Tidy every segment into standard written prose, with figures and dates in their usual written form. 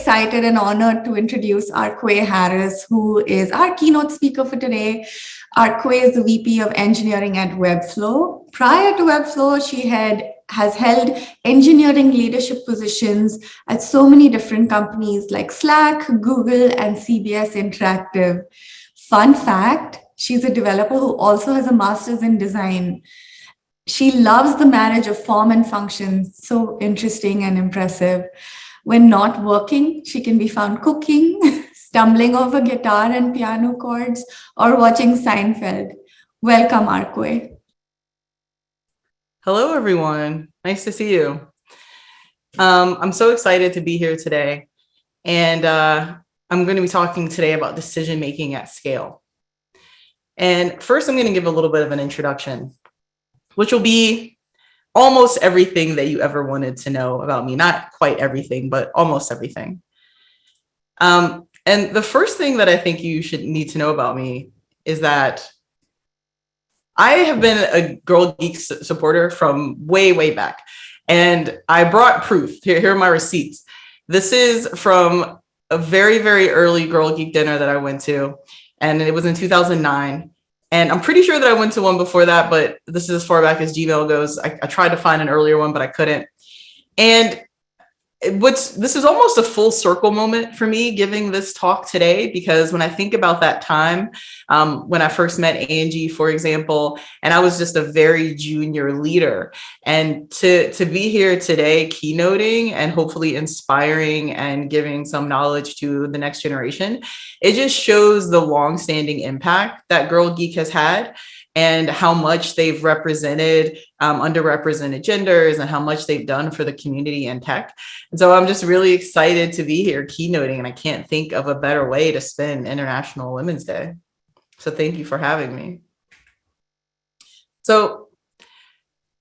excited and honored to introduce Arquay Harris, who is our keynote speaker for today. Arquay is the VP of Engineering at Webflow. Prior to Webflow, she has held engineering leadership positions at so many different companies like Slack, Google, and CBS Interactive. Fun fact, she's a developer who also has a master's in design. She loves the marriage of form and function. So interesting and impressive. When not working, she can be found cooking, stumbling over guitar and piano chords, or watching Seinfeld. Welcome, Arquay. Hello, everyone. Nice to see you. I'm so excited to be here today. And I'm going to be talking today about decision-making at scale. And first, I'm going to give a little bit of an introduction, which will be almost everything that you ever wanted to know about me. Not quite everything, but almost everything. And the first thing that I think you should need to know about me is that I have been a Girl Geek supporter from way, way back. And I brought proof. Here are my receipts. This is from a very, very early Girl Geek dinner that I went to. And it was in 2009. And I'm pretty sure that I went to one before that, but this is as far back as Gmail goes. I tried to find an earlier one, but I couldn't. And this is almost a full circle moment for me giving this talk today, because when I think about that time, when I first met Angie, for example, and I was just a very junior leader, and to be here today keynoting and hopefully inspiring and giving some knowledge to the next generation, it just shows the longstanding impact that Girl Geek has had and how much they've represented underrepresented genders and how much they've done for the community and tech. And so I'm just really excited to be here keynoting, and I can't think of a better way to spend International Women's Day. So thank you for having me. So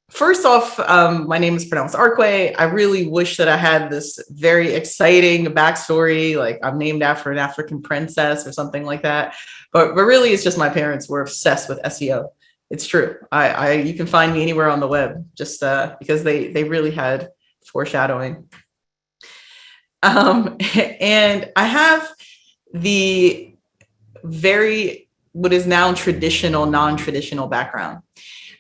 first off, my name is pronounced Arquay. I really wish that I had this very exciting backstory, like I'm named after an African princess or something like that. But really, it's just my parents were obsessed with SEO. It's true. You can find me anywhere on the web, just because they really had foreshadowing. And I have the what is now traditional, non-traditional background.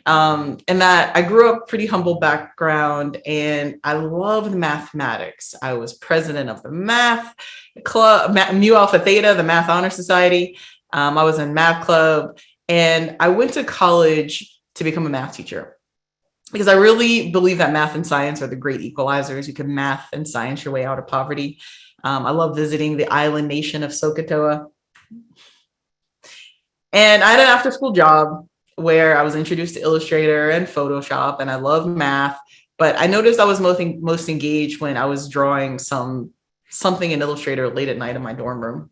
And that I grew up pretty humble background, and I loved mathematics. I was president of the math club, Mu Alpha Theta, the Math Honor Society. I was in math club, and I went to college to become a math teacher because I really believe that math and science are the great equalizers. You can math and science your way out of poverty. I love visiting the island nation of Sokotoa. And I had an after-school job where I was introduced to Illustrator and Photoshop, and I love math, but I noticed I was most engaged when I was drawing something in Illustrator late at night in my dorm room.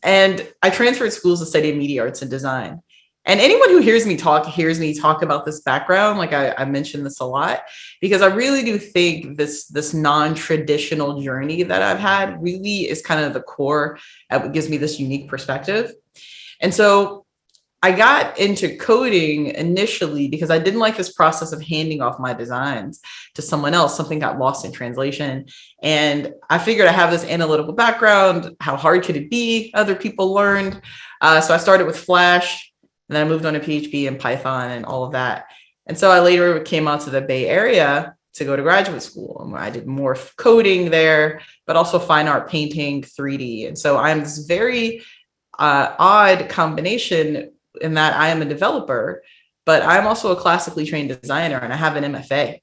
And I transferred schools to study media arts and design. And anyone who hears me talk about this background, like I mentioned this a lot, because I really do think this non-traditional journey that I've had really is kind of the core that gives me this unique perspective. And so I got into coding initially because I didn't like this process of handing off my designs to someone else. Something got lost in translation. And I figured I have this analytical background. How hard could it be? Other people learned. So I started with Flash, and then I moved on to PHP and Python and all of that. And so I later came out to the Bay Area to go to graduate school, where I did more coding there, but also fine art, painting, 3D. And so I'm this very odd combination in that I am a developer, but I'm also a classically trained designer, and I have an MFA.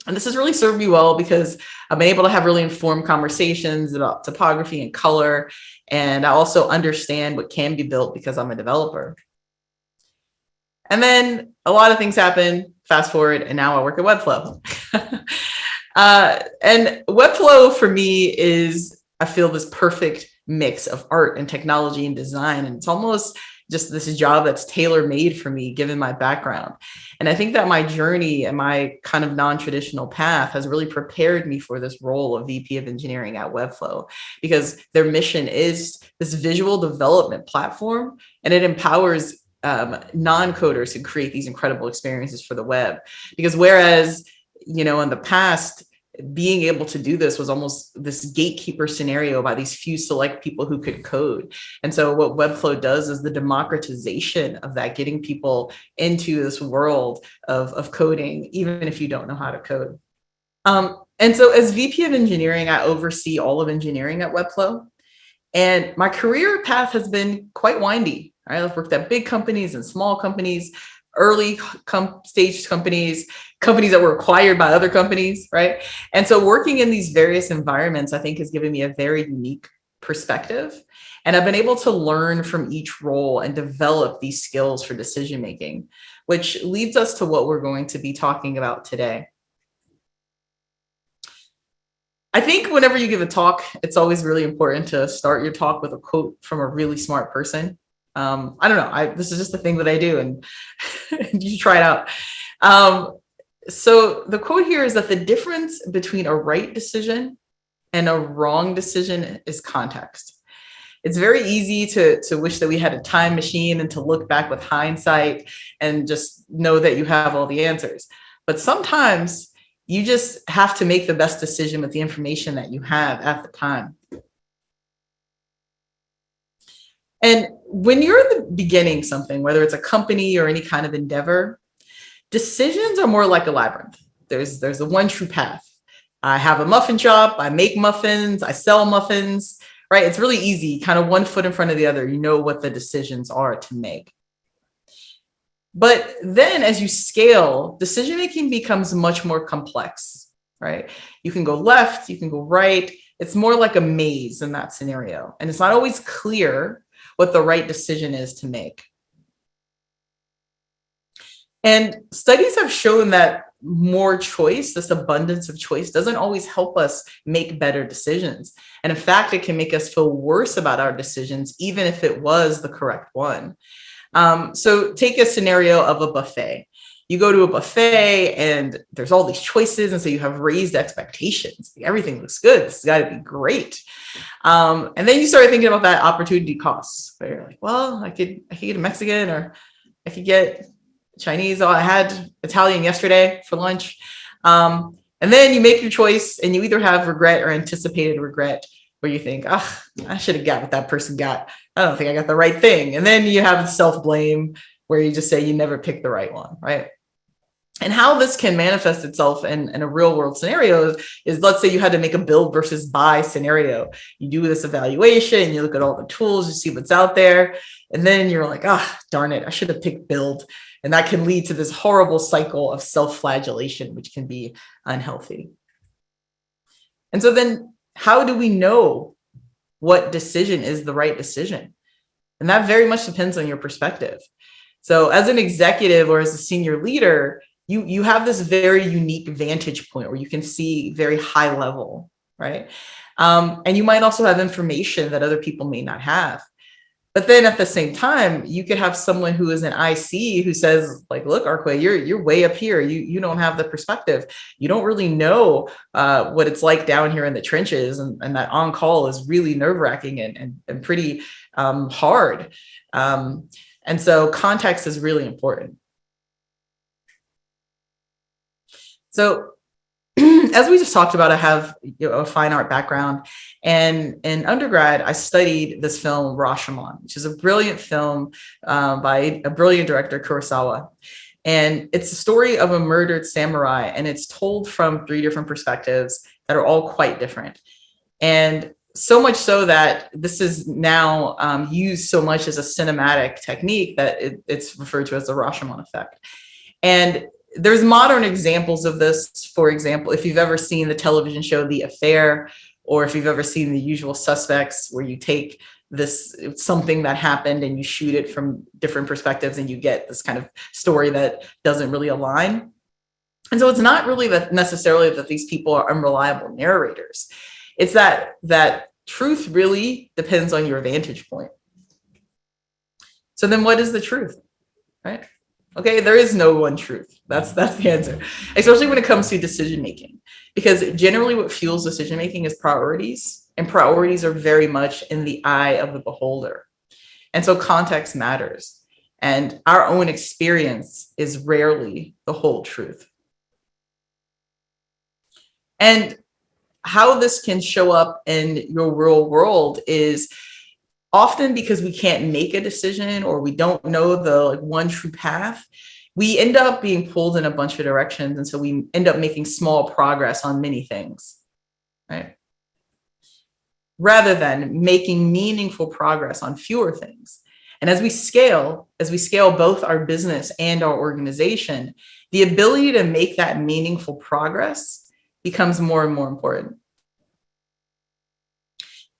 And this has really served me well because I've been able to have really informed conversations about topography and color. And I also understand what can be built because I'm a developer. And then a lot of things happen, fast forward, and now I work at Webflow. And Webflow for me is, I feel, this perfect mix of art and technology and design. And it's almost just this job that's tailor-made for me, given my background. And I think that my journey and my kind of non-traditional path has really prepared me for this role of VP of Engineering at Webflow, because their mission is this visual development platform, and it empowers non-coders to create these incredible experiences for the web. Because whereas, in the past, being able to do this was almost this gatekeeper scenario by these few select people who could code. And so what Webflow does is the democratization of that, getting people into this world of coding, even if you don't know how to code. And so as VP of engineering, I oversee all of engineering at Webflow. And my career path has been quite windy. Right? I've worked at big companies and small companies, early stage companies that were acquired by other companies, right? And so working in these various environments, I think, has given me a very unique perspective. And I've been able to learn from each role and develop these skills for decision making, which leads us to what we're going to be talking about today. I think whenever you give a talk, it's always really important to start your talk with a quote from a really smart person. I don't know. This is just the thing that I do, and you should try it out. So the quote here is that the difference between a right decision and a wrong decision is context. It's very easy to wish that we had a time machine and to look back with hindsight and just know that you have all the answers. But sometimes you just have to make the best decision with the information that you have at the time. And when you're in the beginning something, whether it's a company or any kind of endeavor, decisions are more like a labyrinth. There's the one true path. I have a muffin shop, I make muffins, I sell muffins, right? It's really easy, kind of one foot in front of the other. You know what the decisions are to make. But then as you scale, decision-making becomes much more complex, right? You can go left, you can go right. It's more like a maze in that scenario. And it's not always clear what the right decision is to make. And studies have shown that more choice, this abundance of choice, doesn't always help us make better decisions. And in fact, it can make us feel worse about our decisions, even if it was the correct one. So take a scenario of a buffet. You go to a buffet and there's all these choices. And so you have raised expectations. Everything looks good. This has got to be great. And then you start thinking about that opportunity costs. Where you're like, well, I could get a Mexican, or I could get Chinese. Oh, I had Italian yesterday for lunch. And then you make your choice and you either have regret or anticipated regret, where you think, oh, I should have got what that person got. I don't think I got the right thing. And then you have self-blame, where you just say you never picked the right one, right? And how this can manifest itself in a real world scenario is, let's say you had to make a build versus buy scenario. You do this evaluation, you look at all the tools, you see what's out there, and then you're like, darn it, I should have picked build. And that can lead to this horrible cycle of self-flagellation, which can be unhealthy. And so then how do we know what decision is the right decision? And that very much depends on your perspective. So as an executive or as a senior leader, you have this very unique vantage point where you can see very high level, right? And you might also have information that other people may not have. But then at the same time, you could have someone who is an IC who says, like, look, Arquay, you're way up here. You don't have the perspective. You don't really know what it's like down here in the trenches. And that on call is really nerve-wracking and pretty hard. And so context is really important. So as we just talked about, I have a fine art background, and in undergrad, I studied this film, Rashomon, which is a brilliant film by a brilliant director, Kurosawa. And it's the story of a murdered samurai, and it's told from 3 different perspectives that are all quite different. And so much so that this is now used so much as a cinematic technique that it's referred to as the Rashomon effect. And there's modern examples of this. For example, if you've ever seen the television show The Affair, or if you've ever seen The Usual Suspects, where you take something that happened and you shoot it from different perspectives and you get this kind of story that doesn't really align. And so it's not really that necessarily that these people are unreliable narrators. It's that truth really depends on your vantage point. So then what is the truth, right? Okay, there is no one truth. That's the answer, especially when it comes to decision making, because generally what fuels decision making is priorities, and priorities are very much in the eye of the beholder. And so context matters, and our own experience is rarely the whole truth. And how this can show up in your real world is often because we can't make a decision or we don't know the one true path, we end up being pulled in a bunch of directions. And so we end up making small progress on many things, right? Rather than making meaningful progress on fewer things. And as we scale both our business and our organization, the ability to make that meaningful progress becomes more and more important.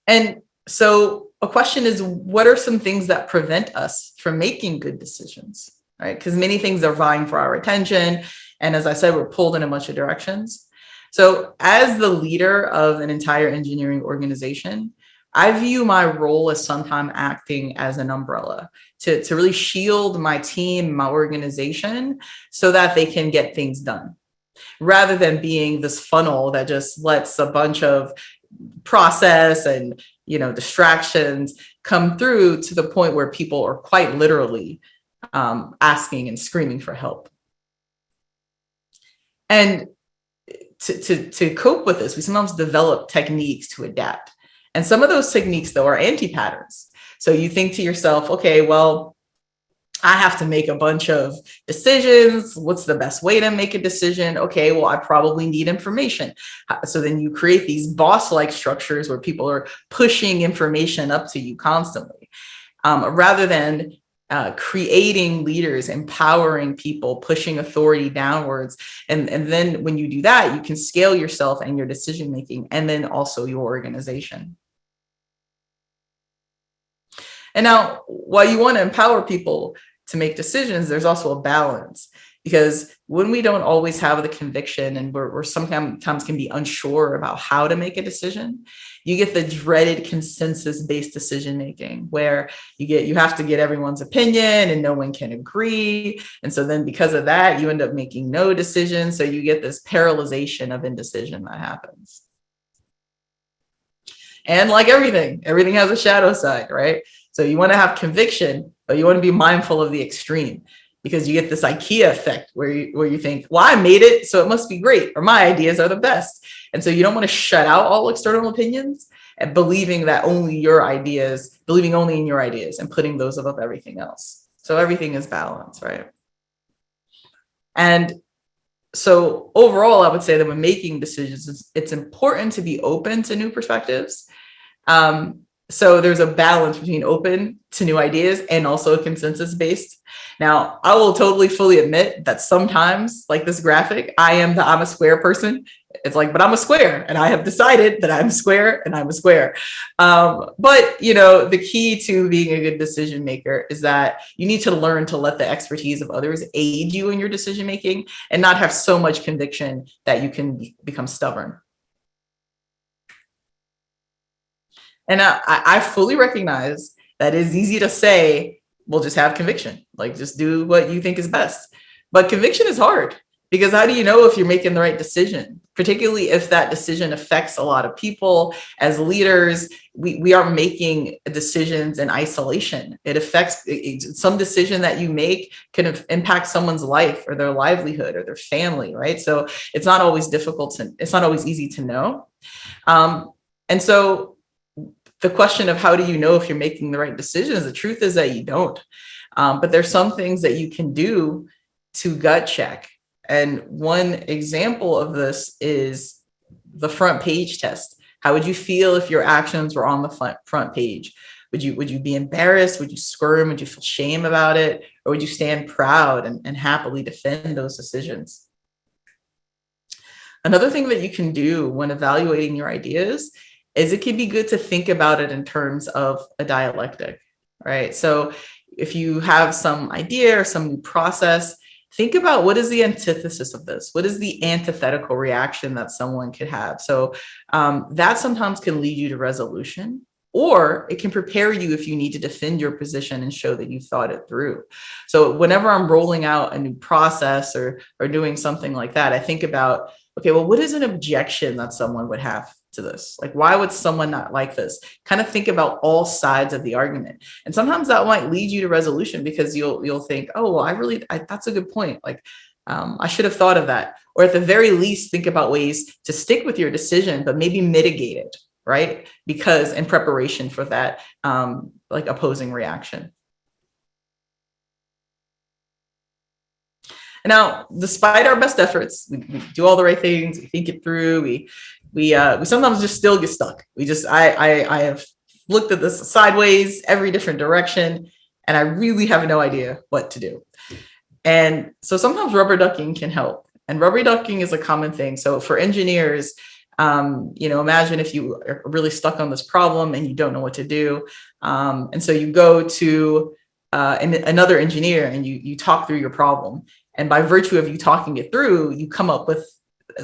And so a question is, what are some things that prevent us from making good decisions, right? Because many things are vying for our attention. And as I said, we're pulled in a bunch of directions. So as the leader of an entire engineering organization, I view my role as sometimes acting as an umbrella to really shield my team, my organization, so that they can get things done, rather than being this funnel that just lets a bunch of process and distractions come through to the point where people are quite literally asking and screaming for help. And to cope with this, we sometimes develop techniques to adapt. And some of those techniques, though, are anti-patterns. So you think to yourself, okay, well, I have to make a bunch of decisions. What's the best way to make a decision? Okay, well, I probably need information. So then you create these boss-like structures where people are pushing information up to you constantly, rather than creating leaders, empowering people, pushing authority downwards. And then when you do that, you can scale yourself and your decision-making, and then also your organization. And now, while you want to empower people to make decisions, there's also a balance, because when we don't always have the conviction and we're sometimes can be unsure about how to make a decision, you get the dreaded consensus-based decision-making, where you have to get everyone's opinion and no one can agree. And so then because of that, you end up making no decision. So you get this paralyzation of indecision that happens. And like everything has a shadow side, right? So you want to have conviction, but you want to be mindful of the extreme, because you get this IKEA effect where you think, well, I made it, so it must be great, or my ideas are the best. And so you don't want to shut out all external opinions and believing only in your ideas and putting those above everything else. So everything is balance, right? And so overall, I would say that when making decisions, it's important to be open to new perspectives. So there's a balance between open to new ideas and also consensus-based. Now, I will totally fully admit that sometimes, like this graphic, I'm a square person. It's like, but I'm a square, and I have decided that I'm square and I'm a square. But the key to being a good decision maker is that you need to learn to let the expertise of others aid you in your decision making, and not have so much conviction that you can become stubborn. And I fully recognize that it's easy to say, well, just have conviction, like just do what you think is best. But conviction is hard, because how do you know if you're making the right decision, particularly if that decision affects a lot of people? As leaders, we aren't making decisions in isolation. It affects some decision that you make can impact someone's life or their livelihood or their family, right? So it's not always easy to know. And so the question of how do you know if you're making the right decisions, the truth is that you don't. But there's some things that you can do to gut check. And one example of this is the front page test. How would you feel if your actions were on the front page? Would you be embarrassed? Would you squirm? Would you feel shame about it? Or would you stand proud and happily defend those decisions? Another thing that you can do when evaluating your ideas is it can be good to think about it in terms of a dialectic, right? So if you have some idea or some new process, think about what is the antithesis of this? What is the antithetical reaction that someone could have? So that sometimes can lead you to resolution, or it can prepare you if you need to defend your position and show that you've thought it through. So whenever I'm rolling out a new process or doing something like that, I think about, okay, well, what is an objection that someone would have to this? Like, why would someone not like this? Kind of think about all sides of the argument. And sometimes that might lead you to resolution, because you'll think, oh, well, that's a good point. Like, I should have thought of that. or at the very least, think about ways to stick with your decision, but maybe mitigate it, right? Because in preparation for that, like opposing reaction. Now, despite our best efforts, we do all the right things, we think it through, we sometimes just still get stuck. I have looked at this sideways, every different direction, and I really have no idea what to do. And so sometimes rubber ducking can help. And rubber ducking is a common thing. So for engineers, imagine if you are really stuck on this problem and you don't know what to do. And so you go to another engineer and you talk through your problem. And by virtue of you talking it through, you come up with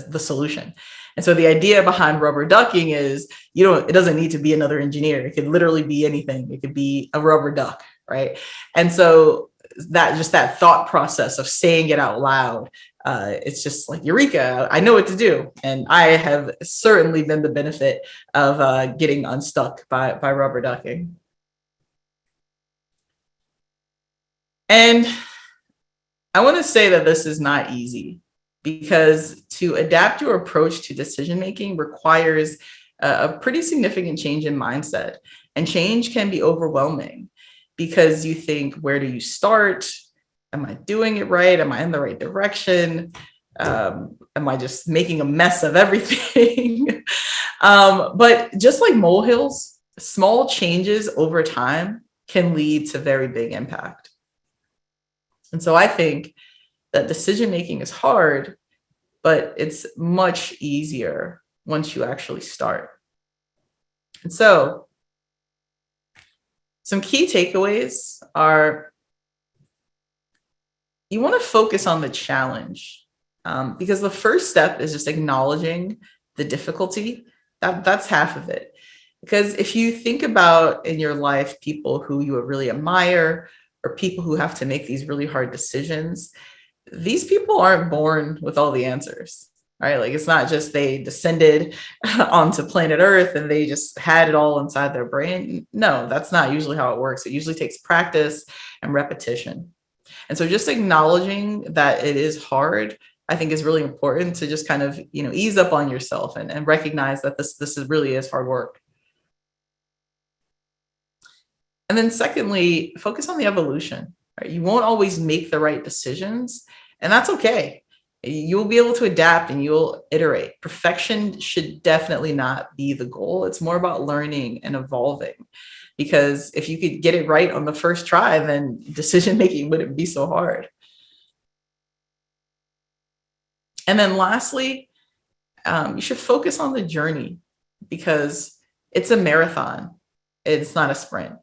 the solution. And so the idea behind rubber ducking is, it doesn't need to be another engineer. It could literally be anything. It could be a rubber duck, right? And so that thought process of saying it out loud, it's just like, eureka, I know what to do. And I have certainly been the benefit of getting unstuck by rubber ducking. And I want to say that this is not easy, because to adapt your approach to decision-making requires a pretty significant change in mindset. And change can be overwhelming because you think, where do you start? Am I doing it right? Am I in the right direction? Am I just making a mess of everything? But just like molehills, small changes over time can lead to very big impact. And so I think that decision-making is hard, but it's much easier once you actually start. And so some key takeaways are, you want to focus on the challenge, because the first step is just acknowledging the difficulty. That's half of it. Because if you think about in your life people who you really admire, or people who have to make these really hard decisions, these people aren't born with all the answers, right? Like, it's not just they descended onto planet Earth and they just had it all inside their brain. No, that's not usually how it works. It usually takes practice and repetition. And so just acknowledging that it is hard, I think, is really important to just kind of, ease up on yourself and recognize that this really is hard work. And then secondly, focus on the evolution. Right? You won't always make the right decisions, and that's okay. You'll be able to adapt and you'll iterate. Perfection should definitely not be the goal. It's more about learning and evolving, because if you could get it right on the first try, then decision-making wouldn't be so hard. And then lastly, you should focus on the journey, because it's a marathon. It's not a sprint.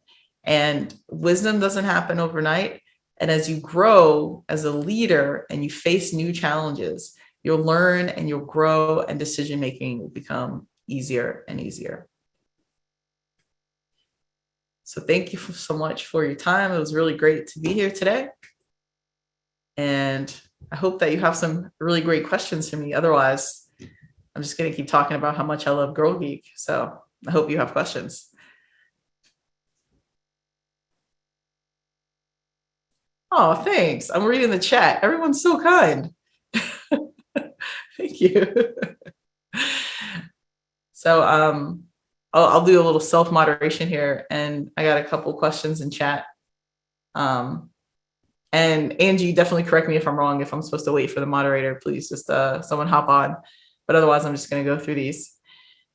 And wisdom doesn't happen overnight. And as you grow as a leader and you face new challenges, you'll learn and you'll grow, and decision-making will become easier and easier. So thank you so much for your time. It was really great to be here today. And I hope that you have some really great questions for me. Otherwise, I'm just going to keep talking about how much I love Girl Geek. So I hope you have questions. Oh, thanks. I'm reading the chat. Everyone's so kind. Thank you. So I'll do a little self-moderation here. And I got a couple questions in chat. And Angie, definitely correct me if I'm wrong. If I'm supposed to wait for the moderator, please just someone hop on. But otherwise, I'm just going to go through these.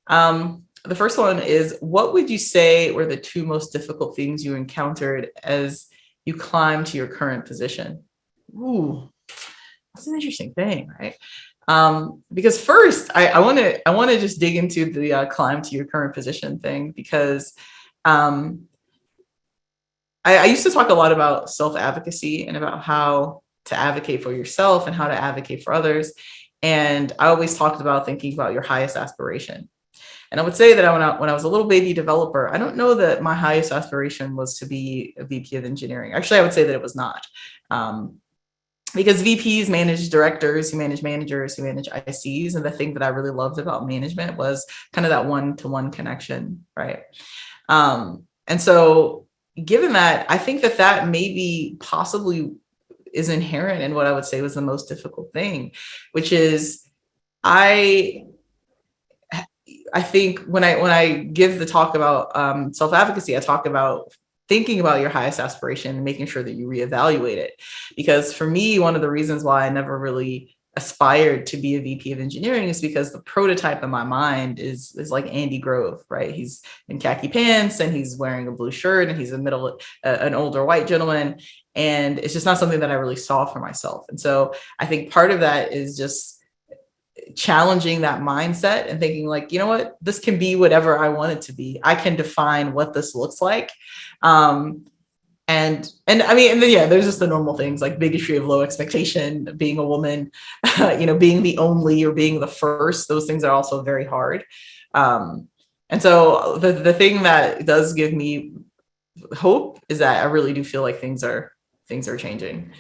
The first one is, what would you say were the two most difficult things you encountered as you climb to your current position? Ooh, that's an interesting thing, right? Because first, I want to just dig into the climb to your current position thing, because I used to talk a lot about self-advocacy and about how to advocate for yourself and how to advocate for others. And I always talked about thinking about your highest aspiration. And I would say that when I was a little baby developer, I don't know that my highest aspiration was to be a VP of engineering. Actually, I would say that it was not. Because VPs manage directors, who manage managers, who manage ICs. And the thing that I really loved about management was kind of that one-to-one connection, right? And so given that, I think that maybe possibly is inherent in what I would say was the most difficult thing, which is I think when I give the talk about self-advocacy, I talk about thinking about your highest aspiration and making sure that you reevaluate it. Because for me, one of the reasons why I never really aspired to be a VP of engineering is because the prototype in my mind is like Andy Grove, right? He's in khaki pants and he's wearing a blue shirt and he's an older white gentleman. And it's just not something that I really saw for myself. And so I think part of that is just challenging that mindset and thinking like, you know what, this can be whatever I want it to be. I can define what this looks like. And I mean, and then, yeah, there's just the normal things like bigotry of low expectation, being a woman, being the only or being the first. Those things are also very hard. And so the thing that does give me hope is that I really do feel like things are changing.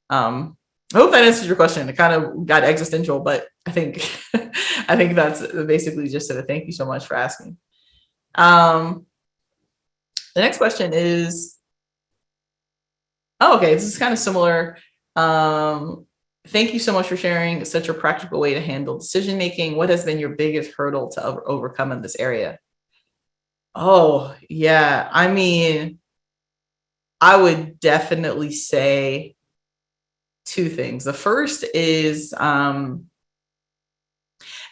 I hope that answers your question. It kind of got existential, but I think that's basically just it. Thank you so much for asking. The next question is, okay, this is kind of similar. Thank you so much for sharing such a practical way to handle decision making. What has been your biggest hurdle to overcome in this area? Oh, yeah. I mean, I would definitely say two things. The first is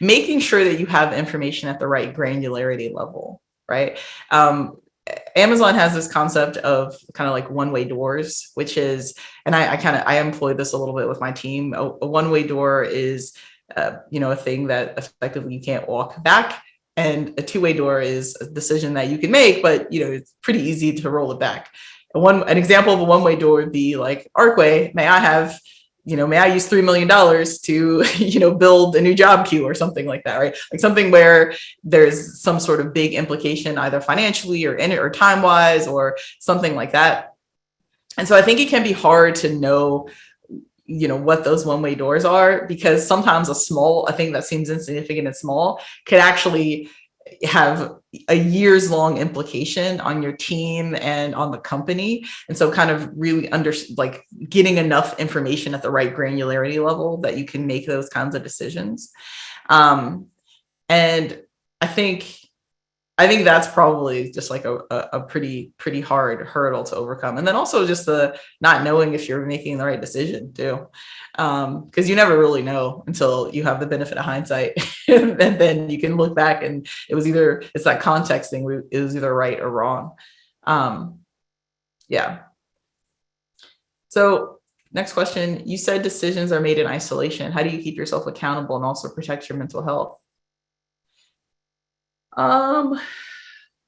making sure that you have information at the right granularity level, right? Amazon has this concept of kind of like one-way doors, which is, and I employ this a little bit with my team. A one-way door is, a thing that effectively you can't walk back. And a two-way door is a decision that you can make, but, it's pretty easy to roll it back. An example of a one-way door would be like, Arquay, may I use $3 million to, build a new job queue or something like that, right? Like something where there's some sort of big implication, either financially or time-wise or something like that. And so I think it can be hard to know, what those one-way doors are, because sometimes a thing that seems insignificant and small could actually have a years-long implication on your team and on the company. And so kind of really getting enough information at the right granularity level that you can make those kinds of decisions. And I think that's probably just like a pretty hard hurdle to overcome. And then also just the not knowing if you're making the right decision too. Because you never really know until you have the benefit of hindsight. And then you can look back and it's that context thing. It was either right or wrong. Yeah. So next question, you said decisions are made in isolation. How do you keep yourself accountable and also protect your mental health?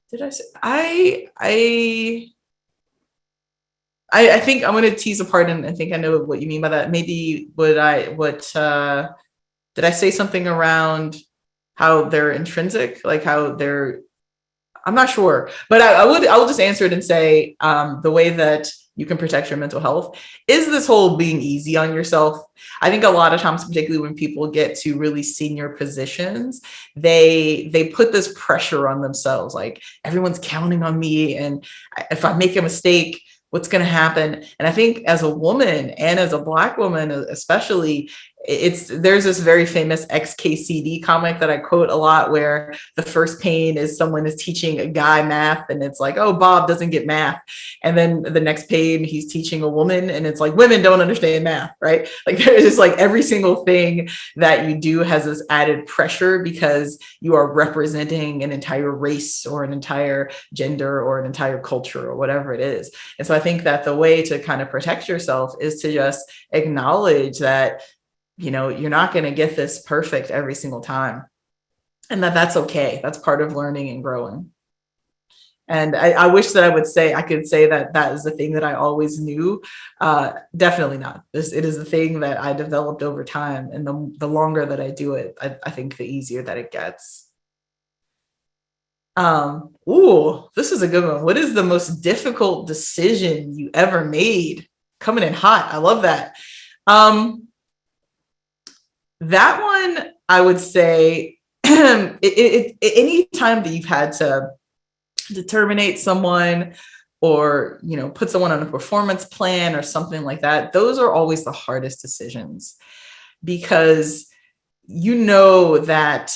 Did I say I think I'm going to tease apart and think I know what you mean by that. Maybe did I say something around how they're intrinsic, like how they're, I'm not sure, but I will just answer it and say the way that you can protect your mental health is this whole being easy on yourself. I think a lot of times, particularly when people get to really senior positions, they put this pressure on themselves, like everyone's counting on me, and if I make a mistake, what's going to happen? And I think as a woman, and as a Black woman especially, there's this very famous XKCD comic that I quote a lot, where the first pain is someone is teaching a guy math and it's like, oh, Bob doesn't get math. And then the next pain, he's teaching a woman and it's like, women don't understand math, right? Like there's just like every single thing that you do has this added pressure because you are representing an entire race or an entire gender or an entire culture or whatever it is. And so I think that the way to kind of protect yourself is to just acknowledge that you're not going to get this perfect every single time, and that's okay. That's part of learning and growing. And I wish that I could say that is the thing that I always knew. Definitely not. It is the thing that I developed over time. And the longer that I do it, I think the easier that it gets. This is a good one. What is the most difficult decision you ever made? Coming in hot. I love that. That one, I would say, any time that you've had to terminate someone or, put someone on a performance plan or something like that. Those are always the hardest decisions, because that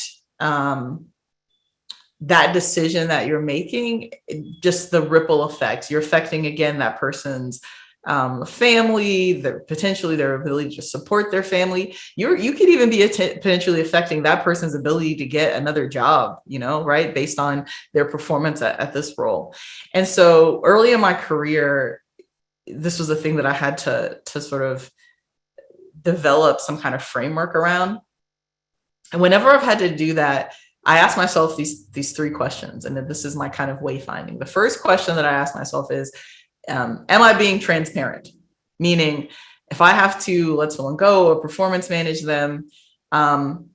that decision that you're making, just the ripple effects, you're affecting, again, that person's family, potentially their ability to support their family. You could even be potentially affecting that person's ability to get another job, right, based on their performance at this role. And so early in my career, this was a thing that I had to sort of develop some kind of framework around. And whenever I've had to do that, I ask myself these three questions, and this is my kind of wayfinding. The first question that I ask myself is, am I being transparent? Meaning, if I have to let someone go or performance manage them, will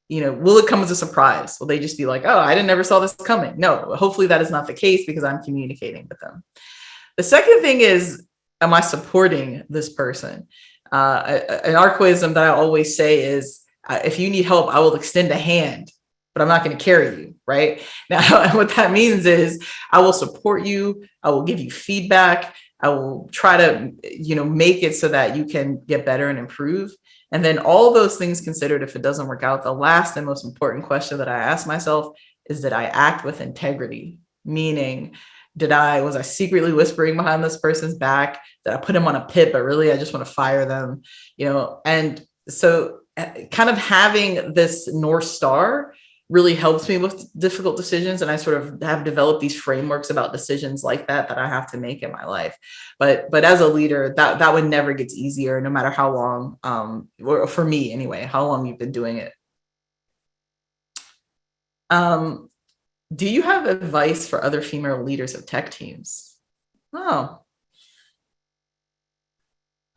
it come as a surprise? Will they just be like, oh, I never saw this coming? No, hopefully that is not the case, because I'm communicating with them. The second thing is, am I supporting this person? An Arquaism that I always say is, if you need help, I will extend a hand, but I'm not going to carry you, right? Now, what that means is I will support you. I will give you feedback. I will try to, make it so that you can get better and improve. And then all those things considered, if it doesn't work out, the last and most important question that I ask myself is, did I act with integrity? Meaning, was I secretly whispering behind this person's back? Did I put him on a pit, but really I just want to fire them? And so kind of having this North Star really helps me with difficult decisions. And I sort of have developed these frameworks about decisions like that I have to make in my life. But as a leader, that one never gets easier, no matter how long, or for me anyway, how long you've been doing it. Do you have advice for other female leaders of tech teams? Oh,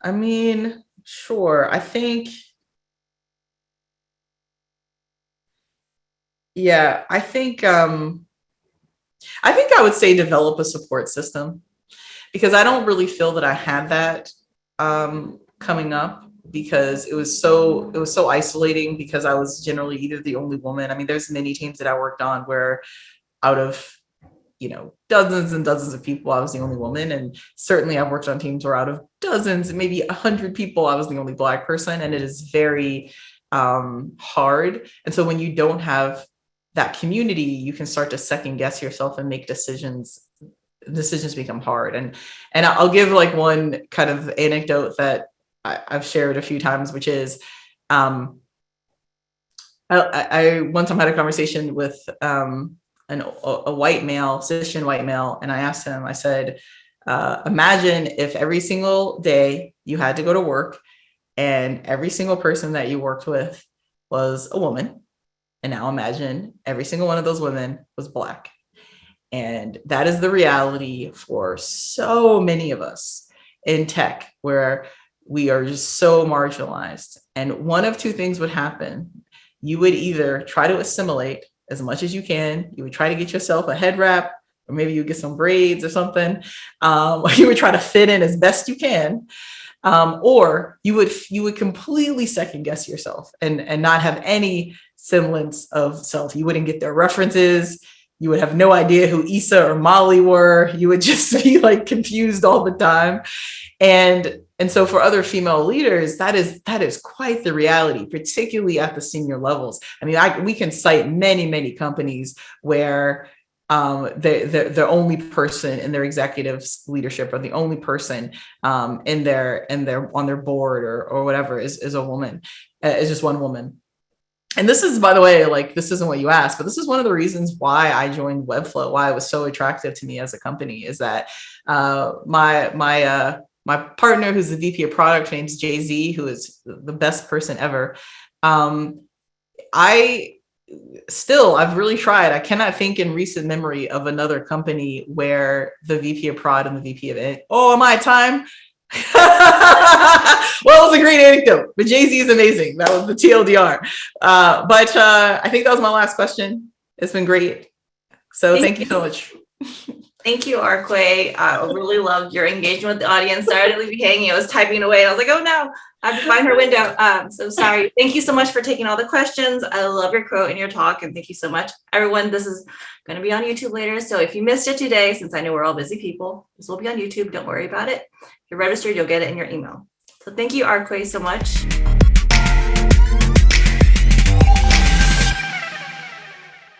I mean, sure. I think I would say develop a support system, because I don't really feel that I had that coming up, because it was so isolating, because I was generally either the only woman. I mean, there's many teams that I worked on where out of dozens and dozens of people, I was the only woman. And certainly I've worked on teams where out of dozens, maybe 100 people, I was the only Black person. And it is very hard. And so when you don't have that community, you can start to second guess yourself and make decisions become hard. And I'll give like one kind of anecdote that I've shared a few times, which is I one time had a conversation with a white male, cisgender white male, and I asked him, I said, imagine if every single day you had to go to work and every single person that you worked with was a woman. And now imagine every single one of those women was Black. And that is the reality for so many of us in tech, where we are just so marginalized. And one of two things would happen. You would either try to assimilate as much as you can. You would try to get yourself a head wrap, or maybe you get some braids or something. You would try to fit in as best you can. Or you would completely second guess yourself and not have any semblance of self. You wouldn't get their references. You would have no idea who Issa or Molly were. You would just be like confused all the time. And so for other female leaders, that is quite the reality, particularly at the senior levels. I mean, we can cite many companies where the only person in their executive leadership, or the only person on their board or whatever is a woman, is just one woman. And this is, by the way, like, this isn't what you asked, but this is one of the reasons why I joined Webflow, why it was so attractive to me as a company, is that my partner, who's the VP of product, name's Jay-Z, who is the best person ever. I've really tried. I cannot think in recent memory of another company where the VP of prod and the VP of it. Oh, am I at time? Well, it was a great anecdote, but Jay-Z is amazing. That was the TLDR. But I think that was my last question. It's been great. So thank you so much. Thank you, Arquay. I really loved your engagement with the audience. Sorry to leave you hanging. I was typing away. I was like, oh no, I have to find her window. So sorry. Thank you so much for taking all the questions. I love your quote in your talk, and thank you so much. Everyone, this is going to be on YouTube later. So if you missed it today, since I know we're all busy people, this will be on YouTube. Don't worry about it. If you're registered, you'll get it in your email. So thank you, Arquay, so much.